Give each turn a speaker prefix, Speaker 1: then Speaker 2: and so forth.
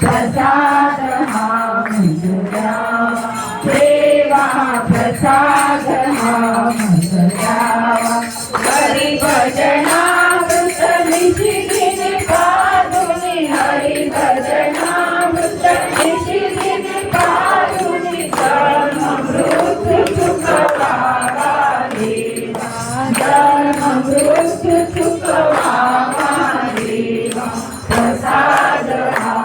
Speaker 1: प्रसाद हा देवा प्रसाद हा हरि भजनामृत निशिदिन पादुनि हरि भजनामृत निशिदिन पादुनि धर्ममृत्यु सुखवावा देवा धर्ममृत्यु सुखवावा देवा प्रसाद हा